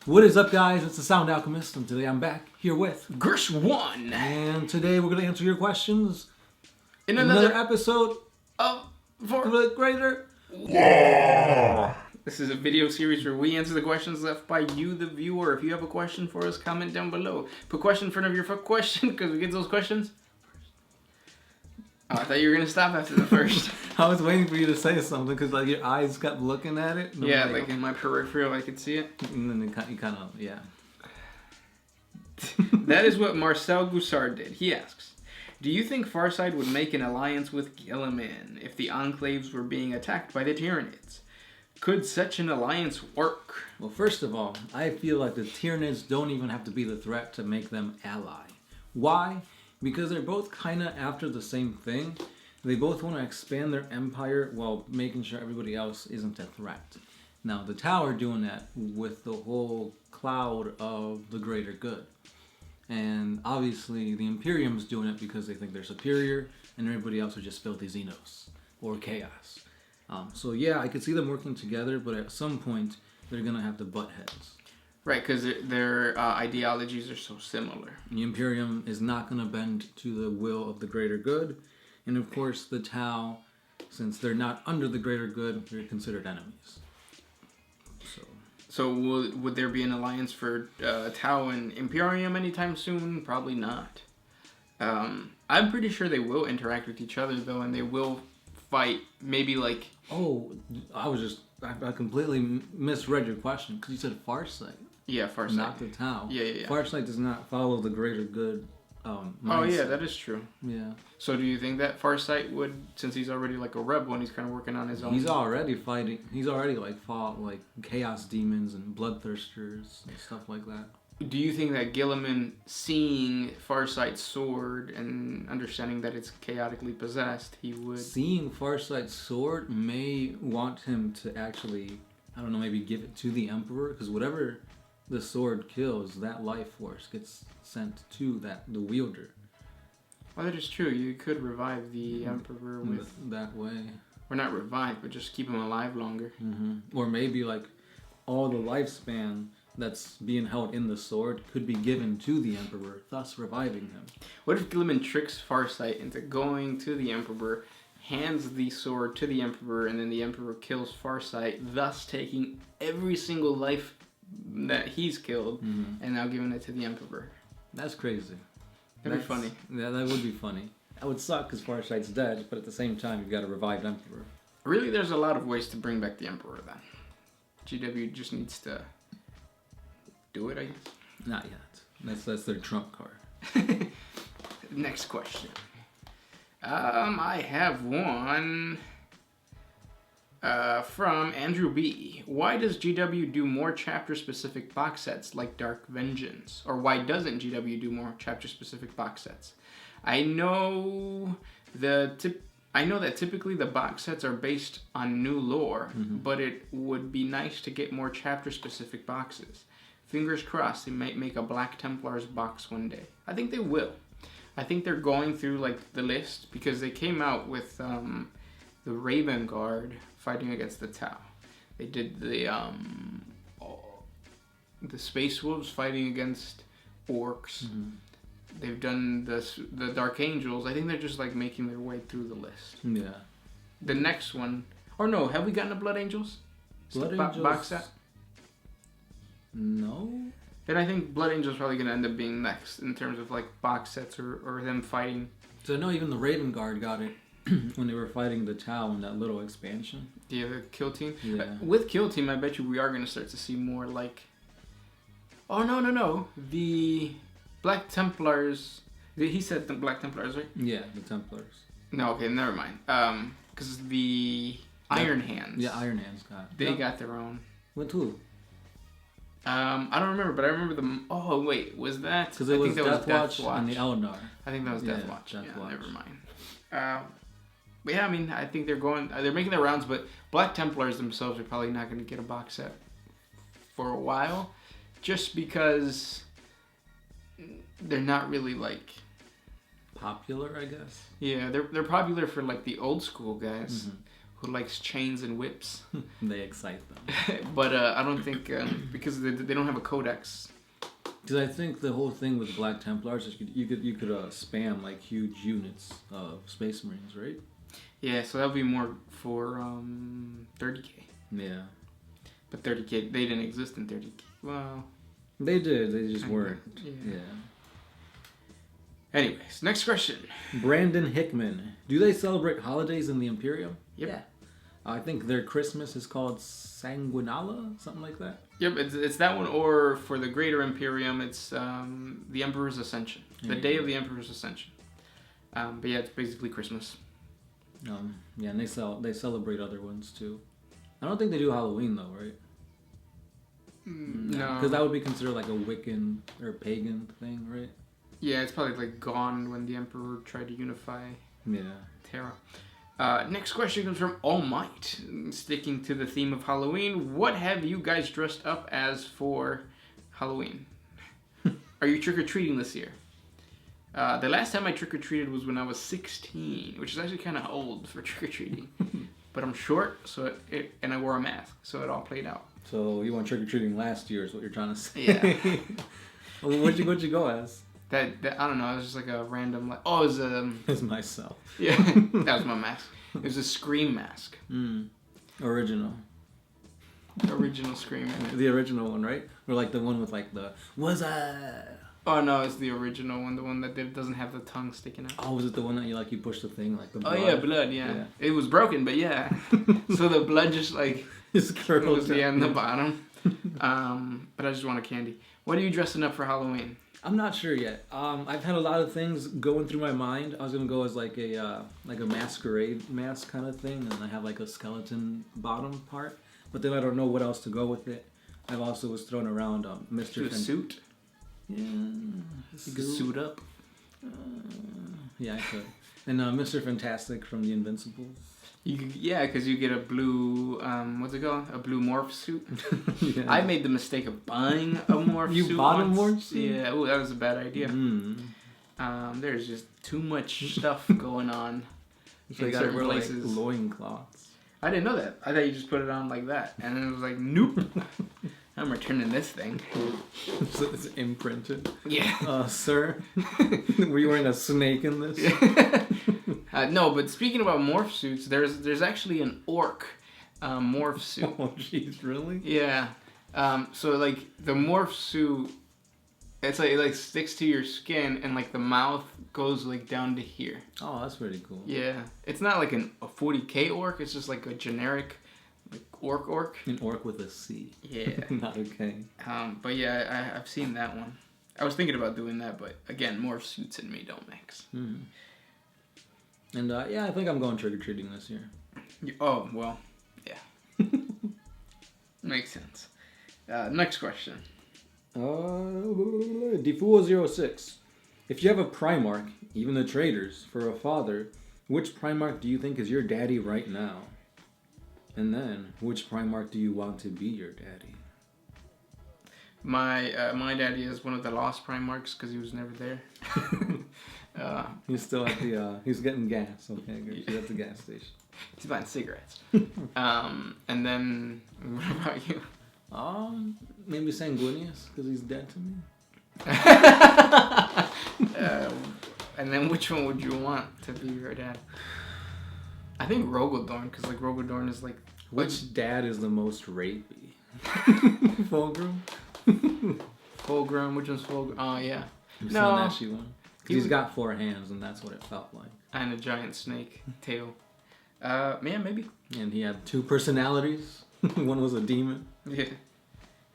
What is up, guys? It's the Sound Alchemist, and today I'm back here with Gersh1. And today we're going to answer your questions In another episode of of the Greater. This is a video series where we answer the questions left by you, the viewer. If you have a question for us, comment down below. Put question in front of your question because we get those questions. Oh, I thought you were gonna stop after the first. I was waiting for you to say something because like your eyes kept looking at it. Yeah, like in my peripheral, I could see it. And then you kind of, yeah. That is what Marcel Goussard did. He asks, do you think Farsight would make an alliance with Gilliman if the Enclaves were being attacked by the Tyranids? Could such an alliance work? Well, first of all, I feel like the Tyranids don't even have to be the threat to make them ally. Why? Because they're both kind of after the same thing. They both want to expand their empire while making sure everybody else isn't a threat. Now, the Tau are doing that with the whole cloud of the greater good. And obviously, the Imperium's doing it because they think they're superior, and everybody else are just filthy Xenos or chaos. So yeah, I could see them working together, but at some point, they're going to have to butt heads. Right, because their ideologies are so similar. The Imperium is not going to bend to the will of the greater good. And of course, the Tau, since they're not under the greater good, they're considered enemies. So would there be an alliance for Tau and Imperium anytime soon? Probably not. I'm pretty sure they will interact with each other, though, and they will fight maybe like... Oh, I completely misread your question because you said Farsight. Yeah, Farsight. Not the Tau. Yeah. Farsight does not follow the greater good mindset. Oh, yeah, that is true. Yeah. So do you think that Farsight would, since he's already like a rebel and he's kind of working on his own... He's already fighting. He's already like fought like chaos demons and bloodthirsters and stuff like that. Do you think that Gilliman, seeing Farsight's sword and understanding that it's chaotically possessed, he would... Seeing Farsight's sword may want him to actually, I don't know, maybe give it to the Emperor, because whatever the sword kills, that life force gets sent to the wielder. Well, that is true. You could revive the Emperor with... that way. Or not revive, but just keep him alive longer. Mm-hmm. Or maybe like all the lifespan that's being held in the sword could be given to the Emperor, thus reviving him. What if Gilliman tricks Farsight into going to the Emperor, hands the sword to the Emperor, and then the Emperor kills Farsight, thus taking every single life that he's killed, and now giving it to the Emperor? That's crazy. That'd be funny. Yeah, that would be funny. That would suck because Farsight's dead, but at the same time, you've got a revived Emperor. Really, there's a lot of ways to bring back the Emperor, then. GW just needs to... do it, I guess. Not yet. That's their trump card. Next question. I have one from Andrew B. Why does GW do more chapter-specific box sets like Dark Vengeance? Or why doesn't GW do more chapter-specific box sets? I know that typically the box sets are based on new lore, but it would be nice to get more chapter-specific boxes. Fingers crossed they might make a Black Templars box one day. I think they will. I think they're going through like the list because they came out with the Raven Guard fighting against the Tau. They did the Space Wolves fighting against Orcs. They've done the Dark Angels. I think they're just like making their way through the list. Yeah. The next one, or no, have we gotten the Blood Angels? Blood Angels box set? No. Then I think Blood Angel's probably going to end up being next in terms of like box sets or them fighting. So I know even the Raven Guard got it when they were fighting the Tau in that little expansion. Yeah, the Kill Team. Yeah. With Kill Team, I bet you we are going to start to see more like... Oh, no. The Black Templars... He said the Black Templars, right? Yeah, the Templars. No, okay, never mind. Because the Iron Hands... Yeah, Iron Hands got it. They got their own... With who? I don't remember, but I remember them. Oh wait, was that? Because it was Death Watch and the Eldar. I think that was Death Watch. Death Watch. Never mind. But yeah, I mean, I think they're making their rounds, but Black Templars themselves are probably not going to get a box set for a while, just because they're not really like popular, I guess. Yeah, they're popular for like the old school guys, who likes chains and whips. They excite them. But I don't think because they don't have a codex. Because I think the whole thing with Black Templars is you could spam like huge units of Space Marines, right? Yeah, so that would be more for 30k. Yeah. But 30k, they didn't exist in 30k. Well, they did. They just weren't. Yeah. Anyways, next question. Brandon Hickman. Do they celebrate holidays in the Imperial? Yep. Yeah. I think their Christmas is called Sanguinala, something like that. Yep, it's that one, or for the Greater Imperium, it's the Emperor's Ascension. The day of the Emperor's Ascension. But yeah, it's basically Christmas. Yeah, and they celebrate other ones too. I don't think they do Halloween though, right? No. Because that would be considered like a Wiccan or pagan thing, right? Yeah, it's probably like gone when the Emperor tried to unify Terra. Next question comes from All Might. Sticking to the theme of Halloween, what have you guys dressed up as for Halloween? Are you trick-or-treating this year? The last time I trick-or-treated was when I was 16, which is actually kind of old for trick-or-treating. But I'm short, and I wore a mask, so it all played out. So you went trick-or-treating last year is what you're trying to say. Yeah. Well, what'd you go as? That I don't know. It was just like a random it was It's myself. Yeah, that was my mask. It was a Scream mask. Original Scream. The original one, right? Or like the one with like the was I? Oh no, it's the original one. The one that doesn't have the tongue sticking out. Oh, was it the one that you push the thing like the blood? Oh yeah, blood. Yeah. It was broken, but yeah. So the blood just like curls down the bottom. But I just want a candy. What are you dressing up for Halloween? I'm not sure yet. I've had a lot of things going through my mind. I was gonna go as like a masquerade mask kind of thing, and I have like a skeleton bottom part. But then I don't know what else to go with it. I've also was throwing around Mr. Suit. Yeah, you could suit up. Yeah, I could. And Mr. Fantastic from the Invincibles. Because you get a blue, what's it called? A blue morph suit. Yeah. I made the mistake of buying a morph suit. You bought a once. morph suit? Yeah, ooh, that was a bad idea. There's just too much stuff going on So in you certain gotta wear places. like loincloths. I didn't know that. I thought you just put it on like that. And then it was like, nope. I'm returning this thing. So it's imprinted. Yeah. Sir, were you wearing a snake in this? No, but speaking about morph suits, there's actually an orc morph suit. Oh, jeez, really? Yeah. So like the morph suit, it's like it like sticks to your skin, and like the mouth goes like down to here. Oh, that's pretty cool. Yeah. It's not like a 40k orc. It's just like a generic like orc. An orc with a C. Yeah. Not okay. But yeah, I've seen that one. I was thinking about doing that, but again, morph suits and me don't mix. And I think I'm going trick-or-treating this year. Oh, well, yeah. Makes sense. Next question. Defuo06. If you have a Primark, even the traders, for a father, which Primark do you think is your daddy right now? And then, which Primark do you want to be your daddy? My daddy is one of the lost Primarks because he was never there. He's still at the, he's getting gas, okay? He's at the gas station. He's buying cigarettes. And then, what about you? Maybe Sanguinius, because he's dead to me. And then which one would you want to be your dad? I think Rogodorn, because like Rogodorn is like... Which dad is the most rapey? Fulgrim? Fulgrim, which one's Fulgrim? Oh, yeah. No. Ashy one. He's got 4 hands, and that's what it felt like. And a giant snake tail. Yeah, maybe. And he had 2 personalities. One was a demon. Yeah.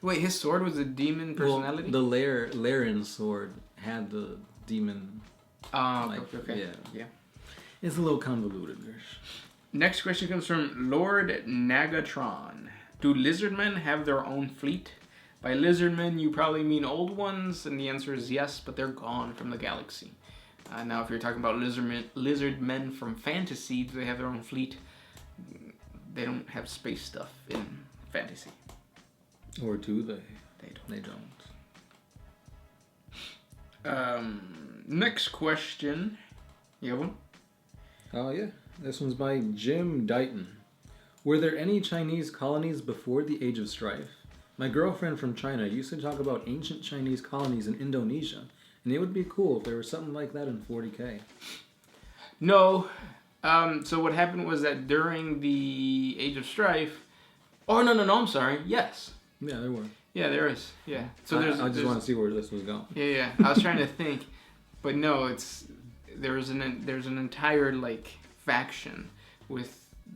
Wait, his sword was a demon personality? Well, the Laren sword had the demon. Okay. Yeah. It's a little convoluted. Next question comes from Lord Nagatron. Do lizardmen have their own fleet? By lizardmen, you probably mean old ones, and the answer is yes, but they're gone from the galaxy. Now, if you're talking about lizardmen from fantasy, do they have their own fleet? They don't have space stuff in fantasy. Or do they? They don't. Next question. You have one? Oh, yeah. This one's by Jim Dighton. Were there any Chinese colonies before the Age of Strife? My girlfriend from China used to talk about ancient Chinese colonies in Indonesia, and it would be cool if there was something like that in 40K. No. So what happened was that during the Age of Strife... Oh, no, I'm sorry. Yes. Yeah, there were. Yeah, there is. Yeah. So I just want to see where this was going. Yeah. I was trying to think, but no, there's an entire like faction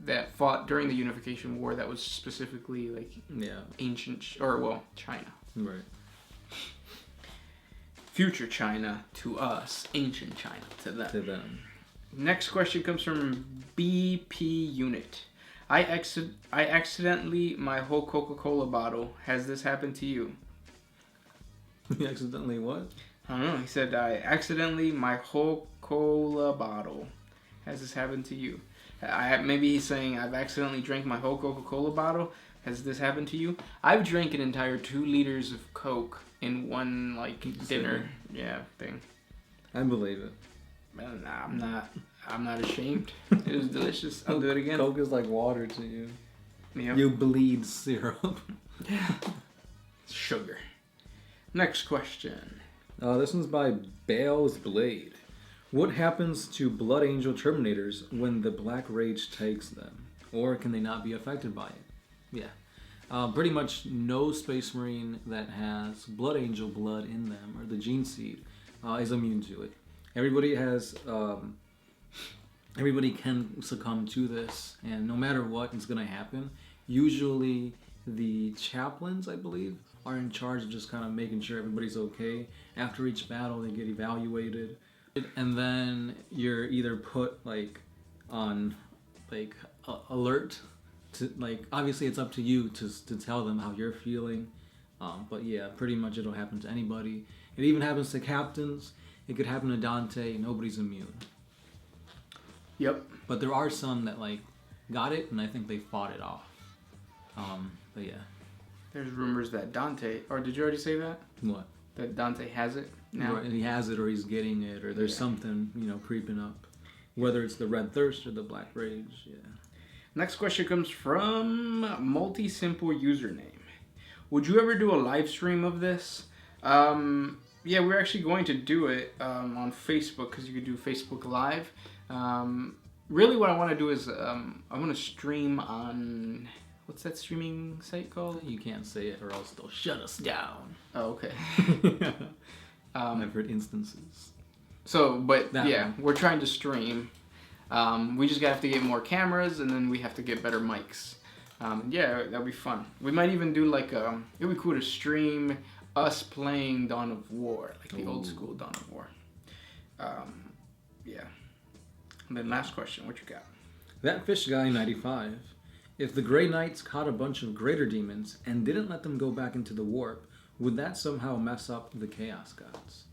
that fought during the Unification War that was specifically like ancient China. Right. Future China to us, ancient China to them. To them. Next question comes from BP Unit. I accidentally my whole Coca Cola bottle. Has this happened to you? You accidentally what? I don't know. He said, I accidentally my whole cola bottle. Has this happened to you? Maybe he's saying, I've accidentally drank my whole Coca Cola bottle. Has this happened to you? I've drank an entire 2 liters of Coke in one dinner thing. I believe it. Nah, I'm not ashamed. It was delicious. I'll do it again. Coke is like water to you. Yep. You bleed syrup. Sugar. Next question. This one's by Bale's Blade. What happens to Blood Angel Terminators when the Black Rage takes them? Or can they not be affected by it? Yeah. Pretty much no Space Marine that has Blood Angel blood in them, or the gene seed, is immune to it. Everybody can succumb to this, and no matter what is going to happen, usually the chaplains, I believe, are in charge of just kind of making sure everybody's okay. After each battle, they get evaluated, and then you're either put on alert to obviously it's up to you to tell them how you're feeling, but yeah, pretty much it'll happen to anybody. It even happens to captains. It could happen to Dante. Nobody's immune. Yep. But there are some that got it, and I think they fought it off. But yeah. There's rumors that Dante, or did you already say that? What? That Dante has it now? Right, he has it, or he's getting it, or there's something, creeping up. Whether it's the Red Thirst or the Black Rage, yeah. Next question comes from Multi-Simple Username. Would you ever do a live stream of this? Yeah, we're actually going to do it on Facebook, because you could do Facebook Live. Really what I want to do is I want to stream on... What's that streaming site called? You can't say it or else they'll shut us down. Oh, okay. I've heard instances. So, but we're trying to stream. We just have to get more cameras, and then we have to get better mics. Yeah, that'll be fun. We might even do it'd be cool to stream us playing Dawn of War, the old school Dawn of War. Yeah. And then last question, what you got? That Fish Guy 95. If the Grey Knights caught a bunch of greater demons and didn't let them go back into the warp, would that somehow mess up the Chaos Gods?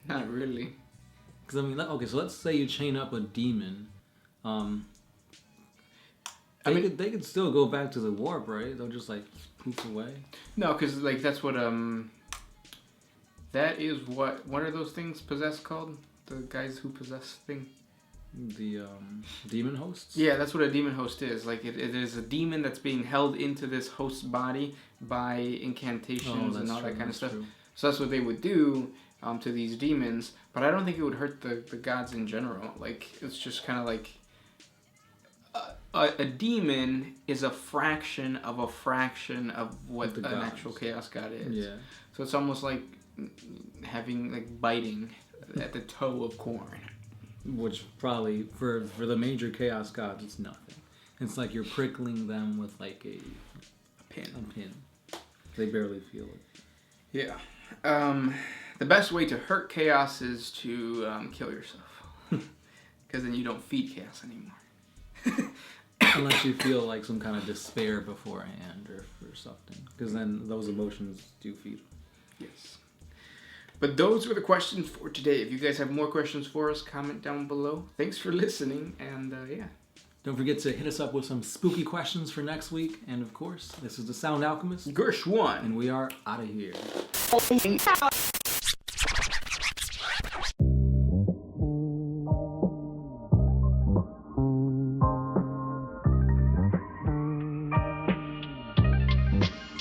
Not really. Because okay, so let's say you chain up a demon. They could still go back to the warp, right? They'll just poof away. No, because that's what that is what are those things possessed called? The guys who possess thing. The demon hosts? Yeah, that's what a demon host is. It is a demon that's being held into this host's body by incantations and all that kind of stuff. True. So that's what they would do to these demons. But I don't think it would hurt the gods in general. It's just kind of a demon is a fraction of what an actual chaos god is. Yeah. So it's almost like having biting at the toe of corn. Which probably for the major chaos gods it's nothing. It's like you're prickling them with a pin. They barely feel it. Yeah. The best way to hurt chaos is to kill yourself, because then you don't feed chaos anymore. Unless you feel some kind of despair beforehand or something, because then those emotions do feed. Yes. But those were the questions for today. If you guys have more questions for us, comment down below. Thanks for listening, and yeah. Don't forget to hit us up with some spooky questions for next week. And of course, this is the Sound Alchemist. Gersh1. And we are out of here.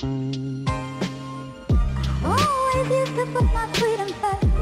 Always used to put my freedom first.